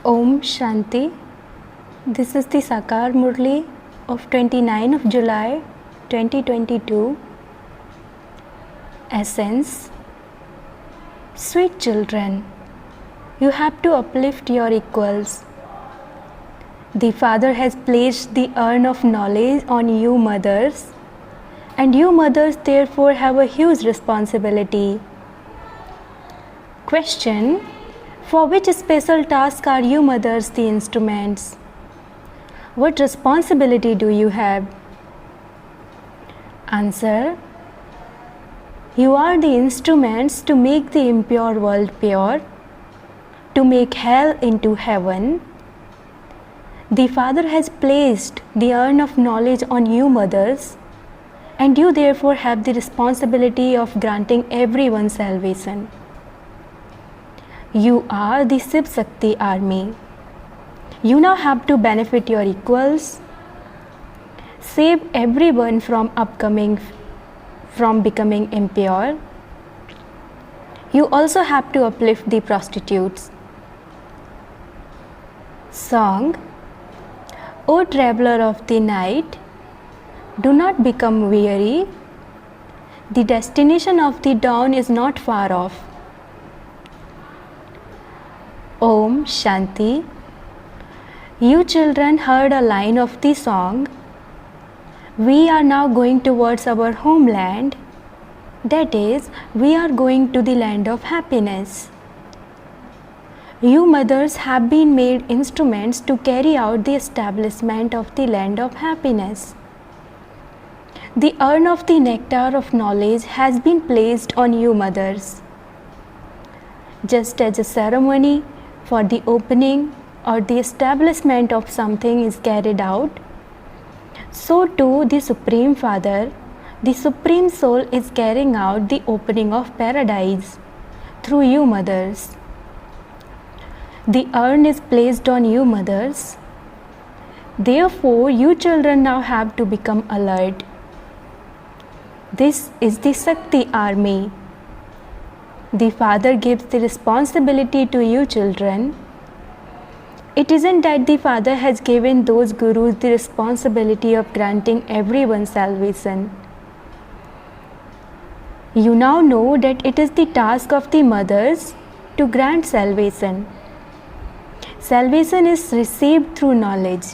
Om Shanti. This is the Sakar Murli of 29 of July 2022. Essence. Sweet children, you have to uplift your equals. The Father has placed the urn of knowledge on you mothers, and you mothers therefore have a huge responsibility. Question: for which special task are you mothers the instruments? What responsibility do you have? Answer: you are the instruments to make the impure world pure, to make hell into heaven. The Father has placed the urn of knowledge on you mothers, and you therefore have the responsibility of granting everyone salvation. You are the Shiv Shakti army. You now have to benefit your equals, save everyone from becoming impure. You also have to uplift the prostitutes. Song. O traveler of the night, do not become weary. The destination of the dawn is not far off. Om Shanti. You children heard a line of the song. We are now going towards our homeland. That is, we are going to the land of happiness. You mothers have been made instruments to carry out the establishment of the land of happiness. The urn of the nectar of knowledge has been placed on you mothers. Just as a ceremony for the opening or the establishment of something is carried out, so too the Supreme Father, the Supreme Soul, is carrying out the opening of paradise through you mothers. The urn is placed on you mothers. Therefore, you children now have to become alert. This is the Shakti army. The Father gives the responsibility to you children. It isn't that the Father has given those gurus the responsibility of granting everyone salvation. You now know that it is the task of the mothers to grant salvation. Salvation is received through knowledge.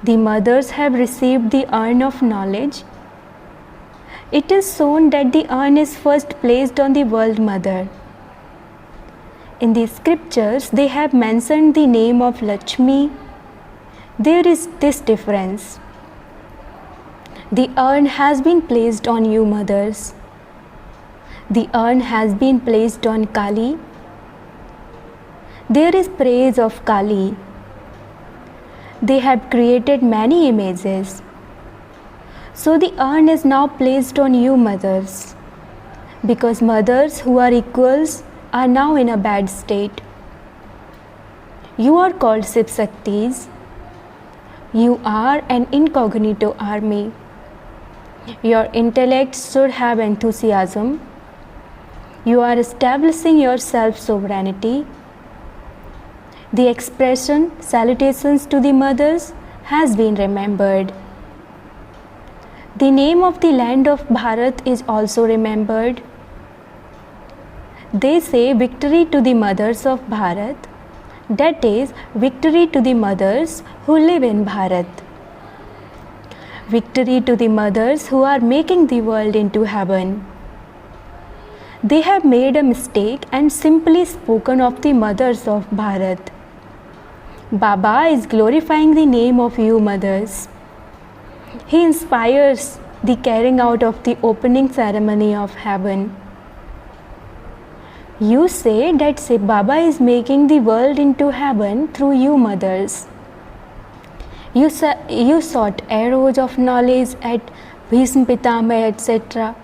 The mothers have received the urn of knowledge. It is shown that the urn is first placed on the world mother. In the scriptures, they have mentioned the name of Lakshmi. There is this difference. The urn has been placed on you mothers. The urn has been placed on Kali. There is praise of Kali. They have created many images. So the urn is now placed on you mothers, because mothers who are equals are now in a bad state. You are called Shiv Shaktis. You are an incognito army. Your intellect should have enthusiasm. You are establishing your self-sovereignty. The expression salutations to the mothers has been remembered. The name of the land of Bharat is also remembered. They say victory to the mothers of Bharat, that is, victory to the mothers who live in Bharat. Victory to the mothers who are making the world into heaven. They have made a mistake and simply spoken of the mothers of Bharat. Baba is glorifying the name of you mothers. He inspires the carrying out of the opening ceremony of heaven. You say that Shiv Baba is making the world into heaven through you mothers. You shot arrows of knowledge at Bhisma Pitama, etc.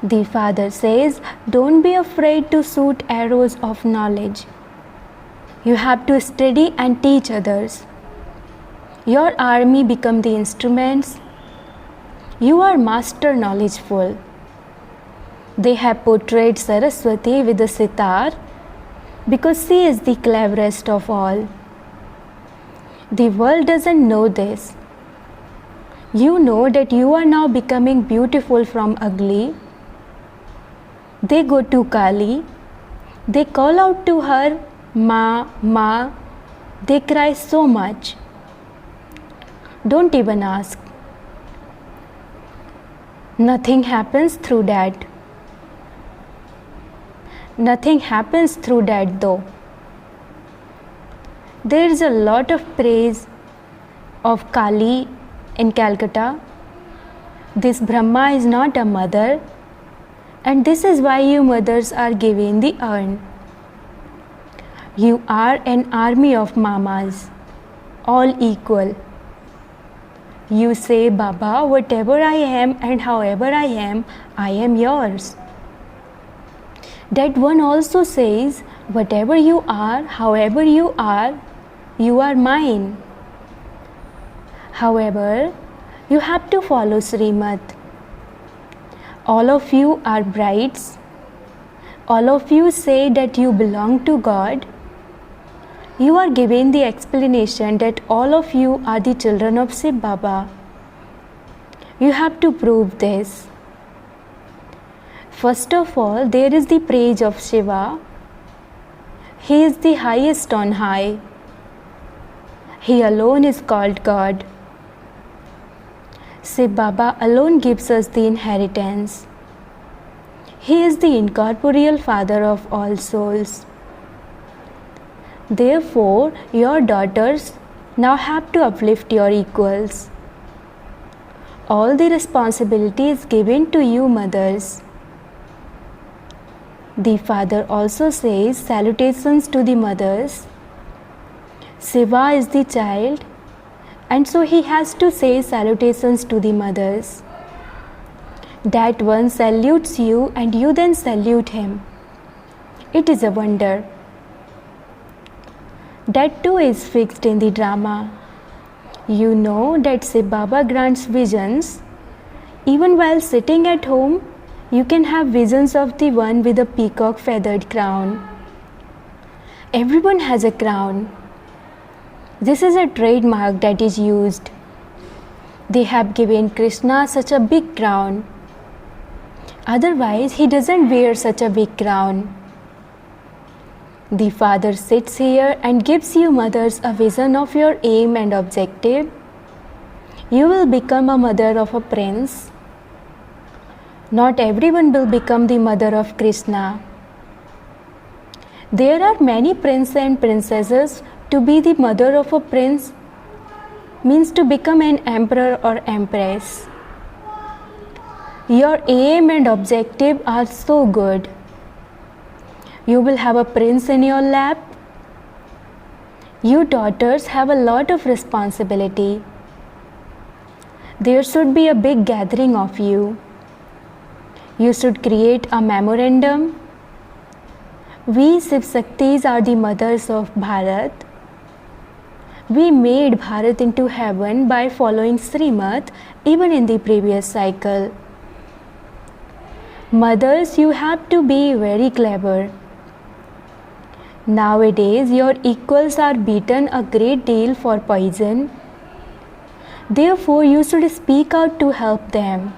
The Father says, don't be afraid to shoot arrows of knowledge. You have to study and teach others. Your army become the instruments. You are master knowledgeful. They have portrayed Saraswati with a sitar because she is the cleverest of all. The world doesn't know this. You know that you are now becoming beautiful from ugly. They go to Kali. They call out to her, Ma, Ma. They cry so much. Don't even ask. Nothing happens through that. Nothing happens through that though. There is a lot of praise of Kali in Calcutta. This Brahma is not a mother, and this is why you mothers are given the urn. You are an army of mamas, all equal. You say, Baba, whatever I am and however I am yours. That one also says, whatever you are, however you are mine. However, you have to follow Srimad. All of you are brides. All of you say that you belong to God. You are given the explanation that all of you are the children of Shiv Baba. You have to prove this. First of all, there is the praise of Shiva. He is the highest on high. He alone is called God. Shiv Baba alone gives us the inheritance. He is the incorporeal father of all souls. Therefore, your daughters now have to uplift your equals. All the responsibility is given to you mothers. The father also says salutations to the mothers. Shiva is the child, and so he has to say salutations to the mothers. That one salutes you and you then salute him. It is a wonder. That too is fixed in the drama. You know that Shiv Baba grants visions. Even while sitting at home, you can have visions of the one with a peacock feathered crown. Everyone has a crown. This is a trademark that is used. They have given Krishna such a big crown. Otherwise, he doesn't wear such a big crown. The Father sits here and gives you mothers a vision of your aim and objective. You will become a mother of a prince. Not everyone will become the mother of Krishna. There are many princes and princesses. To be the mother of a prince means to become an emperor or empress. Your aim and objective are so good. You will have a prince in your lap. You daughters have a lot of responsibility. There should be a big gathering of you. You should create a memorandum. We Shiv Shaktis are the mothers of Bharat. We made Bharat into heaven by following Srimad even in the previous cycle. Mothers, you have to be very clever. Nowadays, your equals are beaten a great deal for poison. Therefore, you should speak out to help them.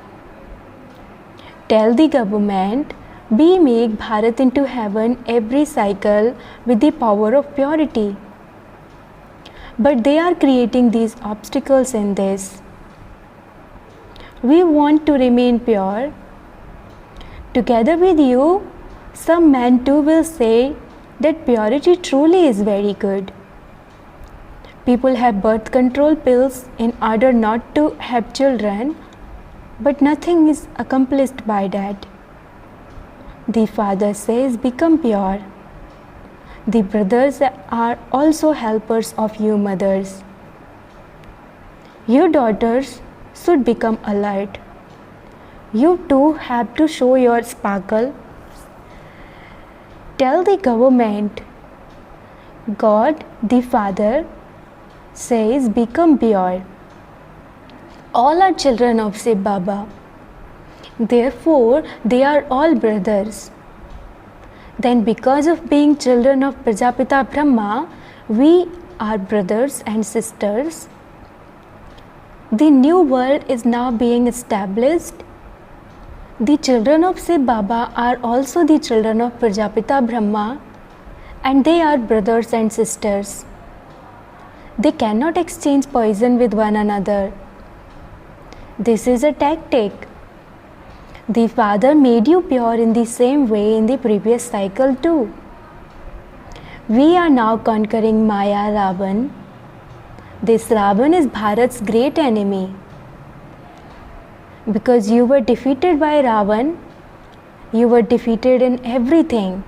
Tell the government, we make Bharat into heaven every cycle with the power of purity. But they are creating these obstacles in this. We want to remain pure. Together with you, some men too will say that purity truly is very good. People have birth control pills in order not to have children, but nothing is accomplished by that. The Father says, become pure. The brothers are also helpers of you mothers. You daughters should become alert. You too have to show your sparkle. Tell the government, God the Father says, become pure. All are children of Shiv Baba. Therefore, they are all brothers. then because of being children of Prajapita Brahma, we are brothers and sisters. The new world is now being established. The children of Shiv Baba are also the children of Prajapita Brahma, and they are brothers and sisters. They cannot exchange poison with one another. This is a tactic. The Father made you pure in the same way in the previous cycle too. We are now conquering Maya Ravan. This Ravan is Bharat's great enemy. Because you were defeated by Ravan, you were defeated in everything.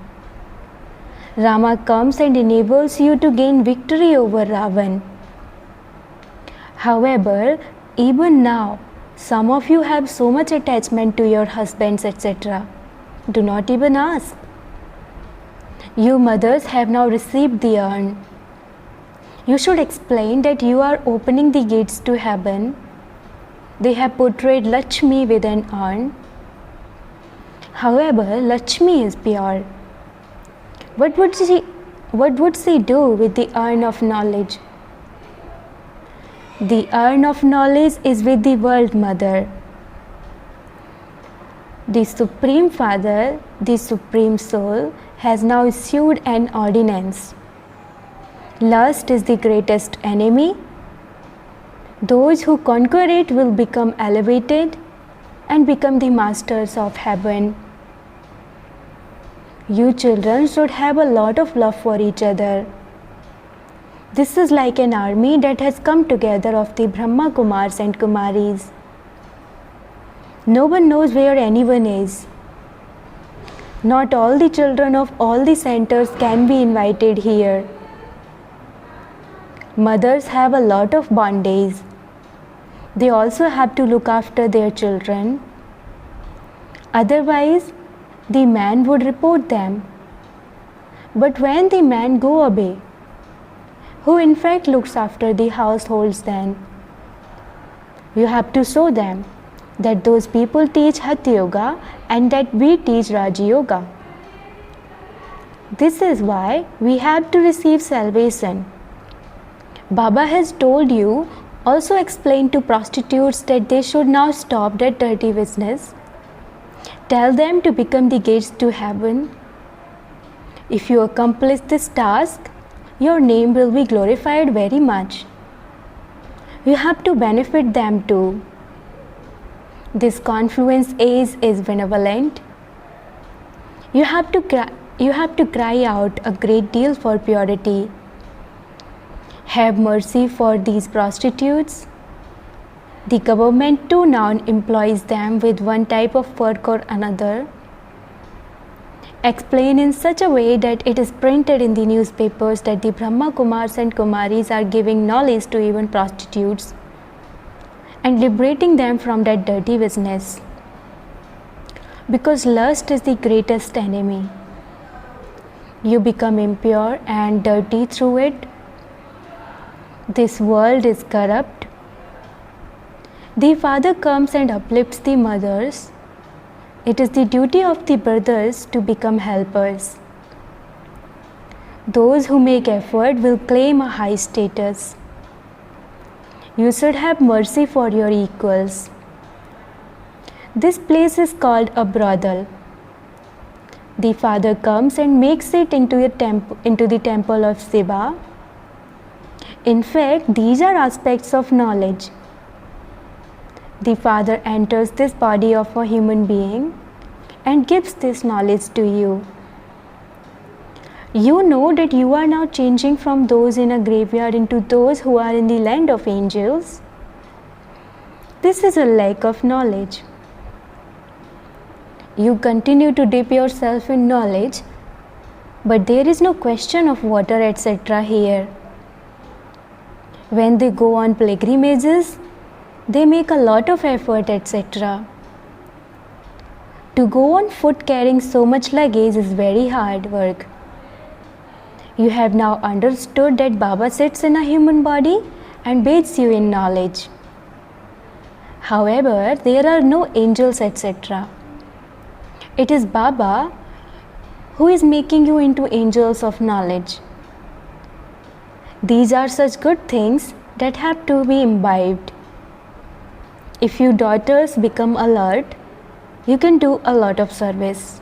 Rama comes and enables you to gain victory over Ravan. However, even now, some of you have so much attachment to your husbands, etc. Do not even ask. You mothers have now received the urn. You should explain that you are opening the gates to heaven. They have portrayed Lakshmi with an urn. However, Lakshmi is pure. What would she do with the urn of knowledge? The urn of knowledge is with the world mother. The Supreme Father, the Supreme Soul, has now issued an ordinance. Lust is the greatest enemy. Those who conquer it will become elevated and become the masters of heaven. You children should have a lot of love for each other. This is like an army that has come together of the Brahma Kumars and Kumaris. No one knows where anyone is. Not all the children of all the centers can be invited here. Mothers have a lot of bondage. They also have to look after their children. Otherwise, the man would report them. But when the man go away, who in fact looks after the households then? You have to show them that those people teach Hatha Yoga and that we teach Raja Yoga. This is why we have to receive salvation. Baba has told you, also explain to prostitutes that they should now stop that dirty business. Tell them to become the gates to heaven. If you accomplish this task, your name will be glorified very much. You have to benefit them too. This confluence age is benevolent. You have to cry out a great deal for purity. Have mercy for these prostitutes. The government too now employs them with one type of work or another. Explain in such a way that it is printed in the newspapers that the Brahma Kumars and Kumaris are giving knowledge to even prostitutes and liberating them from that dirty business. Because lust is the greatest enemy. You become impure and dirty through it. This world is corrupt. The Father comes and uplifts the mothers. It is the duty of the brothers to become helpers. Those who make effort will claim a high status. You should have mercy for your equals. This place is called a brothel. The Father comes and makes it into the temple of Shiva. In fact, these are aspects of knowledge. The Father enters this body of a human being and gives this knowledge to you. You know that you are now changing from those in a graveyard into those who are in the land of angels. This is a lack of knowledge. You continue to dip yourself in knowledge, but there is no question of water, etc. here. When they go on pilgrimages, they make a lot of effort, etc. To go on foot carrying so much luggage is very hard work. You have now understood that Baba sits in a human body and bathes you in knowledge. However, there are no angels, etc. It is Baba who is making you into angels of knowledge. These are such good things that have to be imbibed. If you daughters become alert, you can do a lot of service.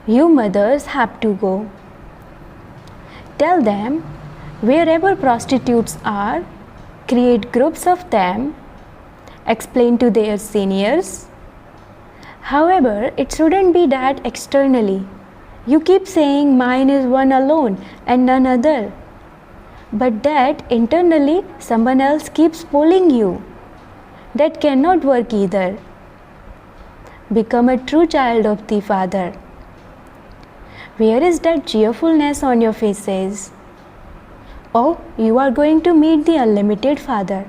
You mothers have to go. Tell them, wherever prostitutes are, create groups of them, explain to their seniors. However, it shouldn't be that externally. You keep saying mine is one alone and none other. But that internally someone else keeps pulling you. That cannot work either. Become a true child of the Father. Where is that cheerfulness on your faces? Oh, you are going to meet the unlimited Father.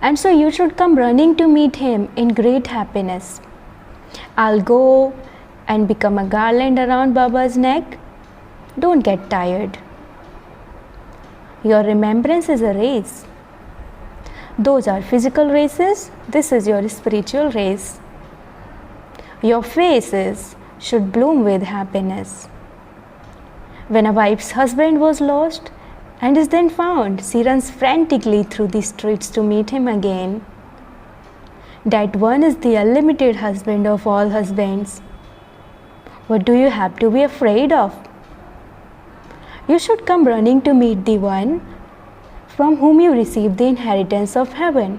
And so you should come running to meet Him in great happiness. I'll go and become a garland around Baba's neck. Don't get tired. Your remembrance is a race. Those are physical races. This is your spiritual race. Your faces should bloom with happiness. When a wife's husband was lost and is then found, she runs frantically through the streets to meet him again. That one is the unlimited husband of all husbands. What do you have to be afraid of? You should come running to meet the one from whom you receive the inheritance of heaven.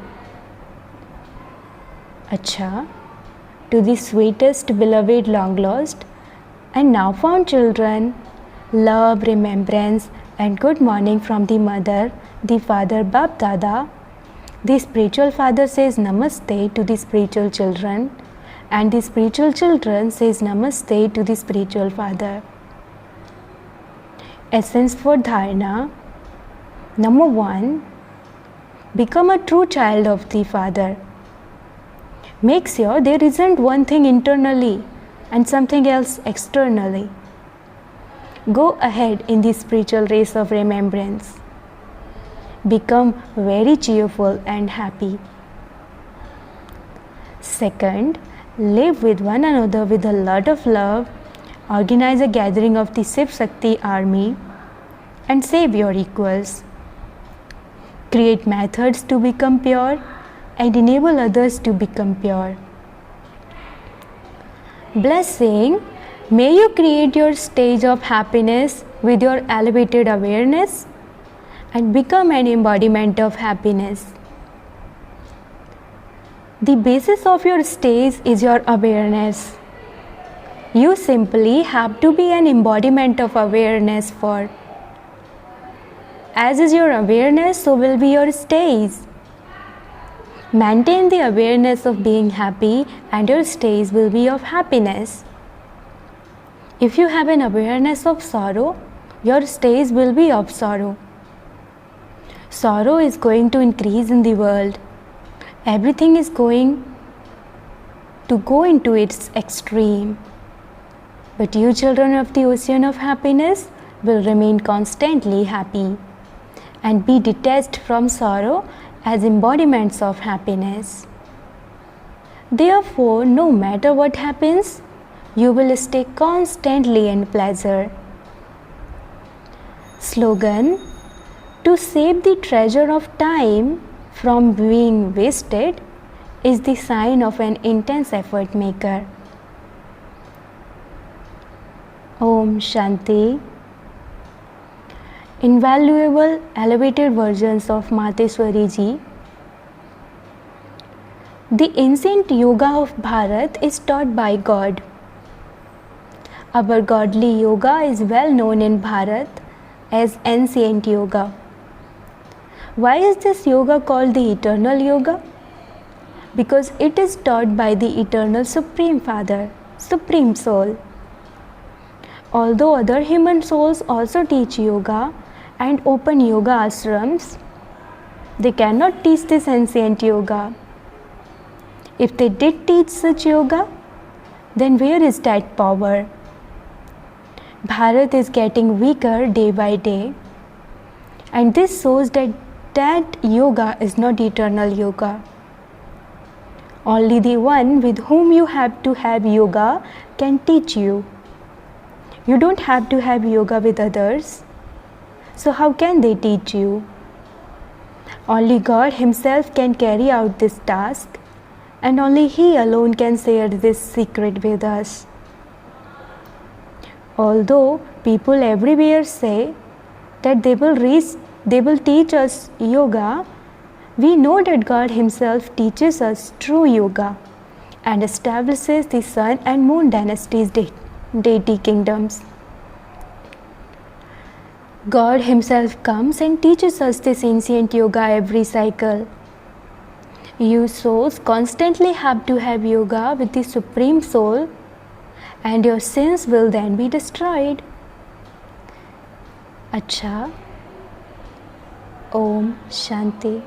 Acha, to the sweetest beloved long lost and now found children, love, remembrance and good morning from the mother, the father Bap Dada. The spiritual father says Namaste to the spiritual children and the spiritual children says Namaste to the spiritual father. Essence for Dharana. Number 1. Become a true child of the Father. Make sure there isn't one thing internally and something else externally. Go ahead in the spiritual race of remembrance. Become very cheerful and happy. Second, live with one another with a lot of love. Organize a gathering of the Shiv Shakti army and save your equals. Create methods to become pure and enable others to become pure. Blessing, may you create your stage of happiness with your elevated awareness and become an embodiment of happiness. The basis of your stage is your awareness. You simply have to be an embodiment of awareness for. As is your awareness, so will be your stage. Maintain the awareness of being happy and your stage will be of happiness. If you have an awareness of sorrow, your stage will be of sorrow. Sorrow is going to increase in the world. Everything is going to go into its extreme. But you children of the ocean of happiness will remain constantly happy and be detached from sorrow as embodiments of happiness. Therefore, no matter what happens, you will stay constantly in pleasure. Slogan: to save the treasure of time from being wasted is the sign of an intense effort maker. Om Shanti. Invaluable elevated versions of Mateswari Ji. The ancient yoga of Bharat is taught by God. Our godly yoga is well known in Bharat as ancient yoga. Why is this yoga called the eternal yoga? Because it is taught by the eternal Supreme Father, Supreme Soul. Although other human souls also teach yoga and open yoga ashrams, they cannot teach this ancient yoga. If they did teach such yoga, then where is that power? Bharat is getting weaker day by day, and this shows that yoga is not eternal yoga. Only the one with whom you have to have yoga can teach you. You don't have to have yoga with others. So how can they teach you? Only God Himself can carry out this task, and only He alone can share this secret with us. Although people everywhere say that they will teach us yoga, we know that God Himself teaches us true yoga and establishes the sun and moon dynasties, deity kingdoms. God Himself comes and teaches us this ancient yoga every cycle. You souls constantly have to have yoga with the Supreme Soul, and your sins will then be destroyed. अच्छा, Om Shanti.